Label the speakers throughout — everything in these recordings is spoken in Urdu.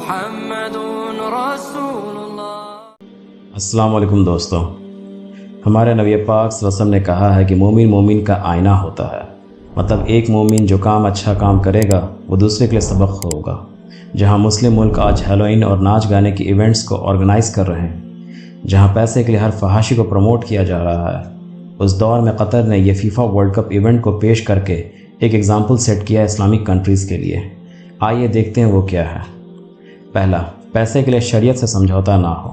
Speaker 1: محمد رسول اللہ۔
Speaker 2: السلام علیکم دوستوں، ہمارے نبی پاک صلی اللہ علیہ وسلم نے کہا ہے کہ مومن مومن کا آئینہ ہوتا ہے۔ مطلب ایک مومن جو اچھا کام کرے گا وہ دوسرے کے لیے سبق ہوگا۔ جہاں مسلم ملک آج ہیلوئین اور ناچ گانے کی ایونٹس کو آرگنائز کر رہے ہیں، جہاں پیسے کے لیے ہر فحاشی کو پروموٹ کیا جا رہا ہے، اس دور میں قطر نے یہ فیفا ورلڈ کپ ایونٹ کو پیش کر کے ایک ایگزامپل سیٹ کیا اسلامک کنٹریز کے لیے۔ آئیے دیکھتے ہیں وہ کیا ہے۔ پہلا، پیسے کے لیے شریعت سے سمجھوتا نہ ہو۔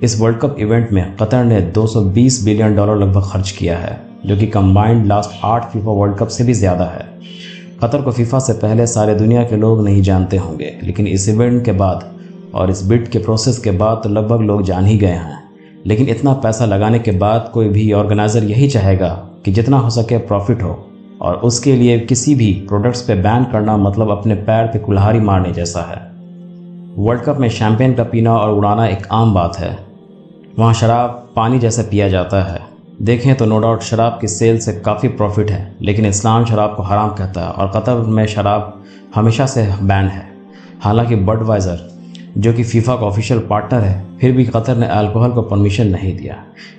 Speaker 2: اس ورلڈ کپ ایونٹ میں قطر نے $220 بلین لگ بھگ خرچ کیا ہے، جو کہ combined last 8 FIFA world cup سے بھی زیادہ ہے۔ قطر کو فیفا سے پہلے سارے دنیا کے لوگ نہیں جانتے ہوں گے، لیکن اس ایونٹ کے بعد اور اس بٹ کے پروسیس کے بعد تو لگ بھگ لوگ جان ہی گئے ہیں۔ لیکن اتنا پیسہ لگانے کے بعد کوئی بھی آرگنائزر یہی چاہے گا کہ جتنا ہو سکے پروفٹ ہو، اور اس کے لیے کسی بھی پروڈکٹس پہ بین کرنا مطلب اپنے پیر پہ کلہاڑی مارنے جیسا ہے۔ ورلڈ کپ میں شیمپین کا پینا اور اڑانا ایک عام بات ہے۔ وہاں شراب پانی جیسا پیا جاتا ہے۔ دیکھیں تو نو ڈاؤٹ شراب کی سیل سے کافی پروفٹ ہے، لیکن اسلام شراب کو حرام کہتا ہے اور قطر میں شراب ہمیشہ سے بین ہے۔ حالانکہ بڈ وائزر جو کہ فیفا کا آفیشیل پارٹنر ہے، پھر بھی قطر نے الکوہل کو پرمیشن نہیں دیا۔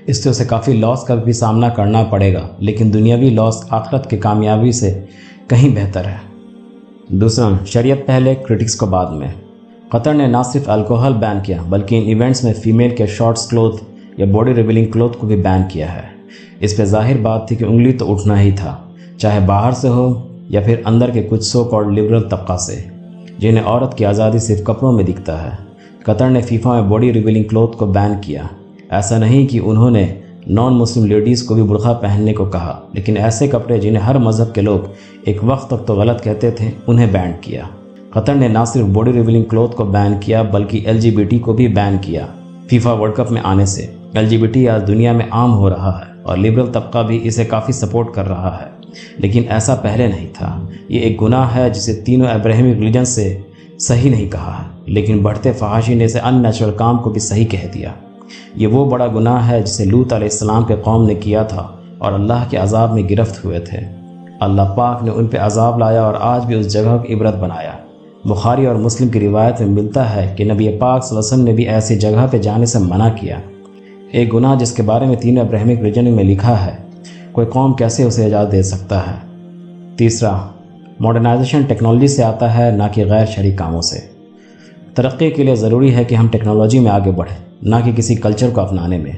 Speaker 2: اس سے اسے کافی لاس کا بھی سامنا کرنا پڑے گا، لیکن دنیاوی لاس آخرت کی کامیابی سے کہیں بہتر ہے۔ دوسرا، شریعت پہلے کرٹکس کو بعد میں۔ قطر نے نہ صرف الکوہل بین کیا بلکہ ان ایونٹس میں فیمیل کے شارٹس کلوتھ یا باڈی ریویلنگ کلوتھ کو بھی بین کیا ہے۔ اس پہ ظاہر بات تھی کہ انگلی تو اٹھنا ہی تھا، چاہے باہر سے ہو یا پھر اندر کے کچھ سو کالڈ لبرل طبقہ سے، جنہیں عورت کی آزادی صرف کپڑوں میں دکھتا ہے۔ قطر نے فیفا میں باڈی ریویلنگ کلوتھ کو بین کیا۔ ایسا نہیں کہ انہوں نے نان مسلم لیڈیز کو بھی برقع پہننے کو کہا، لیکن ایسے کپڑے جنہیں ہر مذہب کے لوگ ایک وقت تک تو غلط کہتے تھے، انہیں بین کیا۔ قطر نے نہ صرف باڈی ریویلنگ کلوتھ کو بین کیا بلکہ LGBT کو بھی بین کیا۔ فیفا ورلڈ کپ میں آنے سے LGBT آج دنیا میں عام ہو رہا ہے اور لبرل طبقہ بھی اسے کافی سپورٹ کر رہا ہے، لیکن ایسا پہلے نہیں تھا۔ یہ ایک گناہ ہے جسے تینوں ابراہیمی ریلیجن سے صحیح نہیں کہا ہے، لیکن بڑھتے فحاشی نے اسے ان نیچرل کام کو بھی صحیح کہہ دیا۔ یہ وہ بڑا گناہ ہے جسے لوط علیہ السلام کے قوم نے کیا تھا اور اللہ کے عذاب میں گرفت ہوئے تھے۔ اللہ پاک نے ان پہ عذاب لایا اور آج بھی اس جگہ کو عبرت بنایا۔ بخاری اور مسلم کی روایت میں ملتا ہے کہ نبی پاک صلی اللہ علیہ وسلم نے بھی ایسی جگہ پہ جانے سے منع کیا۔ ایک گناہ جس کے بارے میں تینوں ابراہیمک ریلیجن میں لکھا ہے، کوئی قوم کیسے اسے اجازت دے سکتا ہے؟ تیسرا، ماڈرنائزیشن ٹیکنالوجی سے آتا ہے، نہ کہ غیر شرعی کاموں سے۔ ترقی کے لیے ضروری ہے کہ ہم ٹیکنالوجی میں آگے بڑھیں، نہ کہ کسی کلچر کو اپنانے میں۔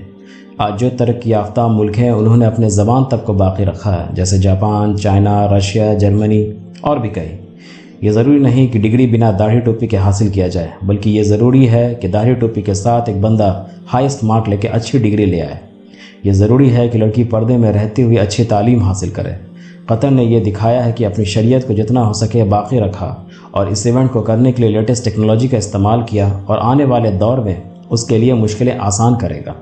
Speaker 2: آج جو ترقی یافتہ ملک ہیں انہوں نے اپنے زبان تک کو باقی رکھا ہے، جیسے جاپان، چائنا، رشیا، جرمنی اور بھی کئی۔ یہ ضروری نہیں کہ ڈگری بنا داڑھی ٹوپی کے حاصل کیا جائے، بلکہ یہ ضروری ہے کہ داڑھی ٹوپی کے ساتھ ایک بندہ ہائیسٹ مارک لے کے اچھی ڈگری لے آئے۔ یہ ضروری ہے کہ لڑکی پردے میں رہتی ہوئی اچھی تعلیم حاصل کرے۔ قطر نے یہ دکھایا ہے کہ اپنی شریعت کو جتنا ہو سکے باقی رکھا اور اس ایونٹ کو کرنے کے لیے لیٹسٹ ٹیکنالوجی کا استعمال کیا، اور آنے والے دور میں اس کے لیے مشکلیں آسان کرے گا۔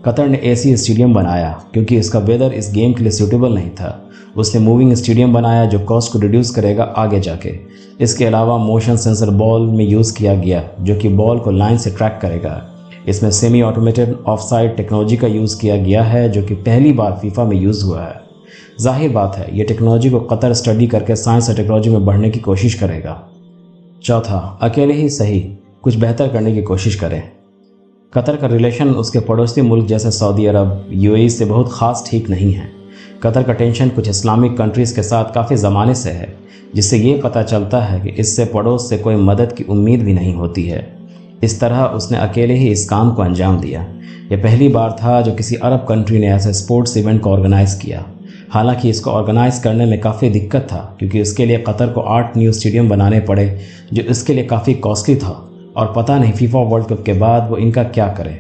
Speaker 2: قطر نے AC اسٹیڈیم بنایا کیونکہ اس کا ویدر اس گیم کے لیے سیوٹیبل نہیں تھا۔ اس نے موونگ اسٹیڈیم بنایا جو کاسٹ کو ریڈیوس کرے گا آگے جا کے۔ اس کے علاوہ موشن سینسر بال میں یوز کیا گیا جو کہ بال کو لائن سے ٹریک کرے گا۔ اس میں semi automated of side technology کا یوز کیا گیا ہے جو کہ پہلی بار فیفا میں یوز ہوا ہے۔ ظاہر بات ہے یہ ٹیکنالوجی کو قطر اسٹڈی کر کے سائنس اور ٹیکنالوجی میں بڑھنے کی کوشش کرے گا۔ چوتھا، اکیلے ہی صحیح کچھ بہتر کرنے کی کوشش کریں۔ قطر کا ریلیشن اس کے پڑوسی ملک جیسے سعودی عرب، UAE سے بہت خاص ٹھیک نہیں ہے۔ قطر کا ٹینشن کچھ اسلامک کنٹریز کے ساتھ کافی زمانے سے ہے، جس سے یہ پتہ چلتا ہے کہ اس سے پڑوس سے کوئی مدد کی امید بھی نہیں ہوتی ہے۔ اس طرح اس نے اکیلے ہی اس کام کو انجام دیا۔ یہ پہلی بار تھا جو کسی عرب کنٹری نے ایسے اسپورٹس ایونٹ کو آرگنائز کیا۔ حالانکہ اس کو آرگنائز کرنے میں کافی دقت تھا کیونکہ اس کے لیے قطر کو 8 نیو اسٹیڈیم بنانے پڑے جو اس کے لیے کافی کاسٹلی تھا، اور پتہ نہیں فیفا ورلڈ کپ کے بعد وہ ان کا کیا کرے۔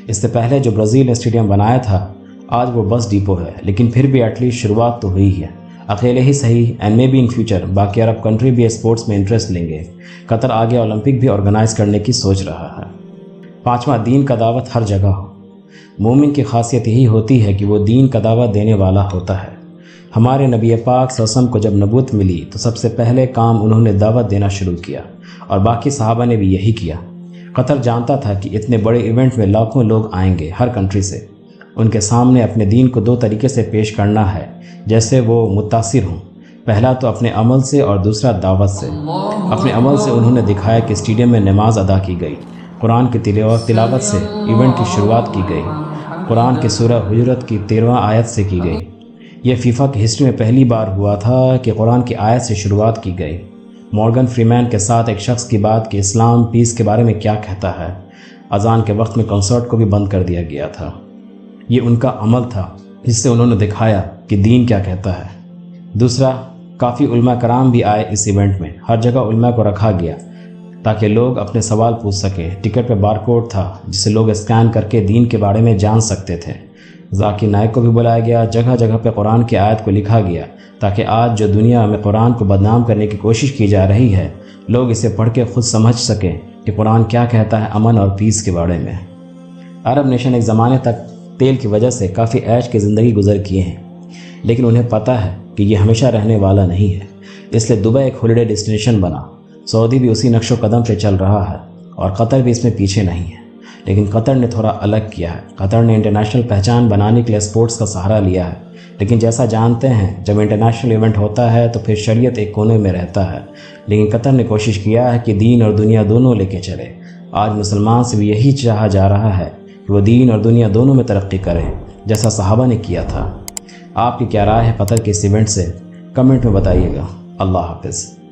Speaker 2: اس سے پہلے جو برازیل نے اسٹیڈیم بنایا تھا آج وہ بس ڈیپو ہے، لیکن پھر بھی ایٹ لیسٹ شروعات تو ہوئی ہے۔ اکیلے ہی صحیح، and maybe in future باقی عرب کنٹری بھی اسپورٹس میں انٹرسٹ لیں گے۔ قطر آگے اولمپک بھی آرگنائز کرنے کی سوچ رہا ہے۔ پانچواں، دین کا دعوت ہر جگہ ہو۔ مومن کی خاصیت یہی ہوتی ہے کہ وہ دین کا دعوت دینے والا ہوتا ہے۔ ہمارے نبی پاک صلی اللہ علیہ وسلم کو جب نبوت ملی تو سب سے پہلے کام انہوں نے دعوت دینا شروع کیا، اور باقی صحابہ نے بھی یہی کیا۔ قطر جانتا تھا کہ اتنے بڑے ایونٹ میں لاکھوں لوگ آئیں گے ہر کنٹری سے۔ ان کے سامنے اپنے دین کو 2 طریقے سے پیش کرنا ہے، جیسے وہ متاثر ہوں، پہلا تو اپنے عمل سے اور دوسرا دعوت سے۔ اپنے عمل سے انہوں نے دکھایا کہ اسٹیڈیم میں نماز ادا کی گئی، قرآن کی تلاوت سے ایونٹ کی شروعات کی گئی، قرآن کی سورہ حجرات کی 13واں آیت سے کی گئی۔ یہ فیفا کی ہسٹری میں پہلی بار ہوا تھا کہ قرآن کی آیت سے شروعات کی گئی۔ مورگن فریمین کے ساتھ ایک شخص کی بات کہ اسلام پیس کے بارے میں کیا کہتا ہے۔ اذان کے وقت میں کنسرٹ کو بھی بند کر دیا گیا تھا۔ یہ ان کا عمل تھا جس سے انہوں نے دکھایا کہ دین کیا کہتا ہے۔ دوسرا، کافی علماء کرام بھی آئے اس ایونٹ میں۔ ہر جگہ علماء کو رکھا گیا تاکہ لوگ اپنے سوال پوچھ سکیں۔ ٹکٹ پہ بارکوڈ تھا جسے لوگ اسکین کر کے دین کے بارے میں جان سکتے تھے۔ ذاکر نائک کو بھی بلایا گیا۔ جگہ جگہ پہ قرآن کی آیت کو لکھا گیا تاکہ آج جو دنیا میں قرآن کو بدنام کرنے کی کوشش کی جا رہی ہے، لوگ اسے پڑھ کے خود سمجھ سکیں کہ قرآن کیا کہتا ہے امن اور پیس کے بارے میں۔ عرب نیشن ایک زمانے تک تیل کی وجہ سے کافی عیش کی زندگی گزر کیے ہیں، لیکن انہیں پتہ ہے کہ یہ ہمیشہ رہنے والا نہیں ہے، اس لیے دبئی ایک ہالیڈے ڈیسٹینیشن بنا۔ سعودی بھی اسی نقش و قدم پہ چل رہا ہے اور قطر بھی اس میں پیچھے نہیں ہے، لیکن قطر نے تھوڑا الگ کیا ہے۔ قطر نے انٹرنیشنل پہچان بنانے کے لیے اسپورٹس کا سہارا لیا ہے، لیکن جیسا جانتے ہیں جب انٹرنیشنل ایونٹ ہوتا ہے تو پھر شریعت ایک کونے میں رہتا ہے۔ لیکن قطر نے کوشش کیا ہے کہ دین اور دنیا دونوں لے کے چلے۔ آج مسلمان سے بھی یہی چاہا جا رہا ہے کہ وہ دین اور دنیا دونوں میں ترقی کرے جیسا صحابہ نے کیا تھا۔ آپ کی کیا رائے ہے قطر کے اس ایونٹ سے؟ کمنٹ میں بتائیے گا۔ اللہ حافظ۔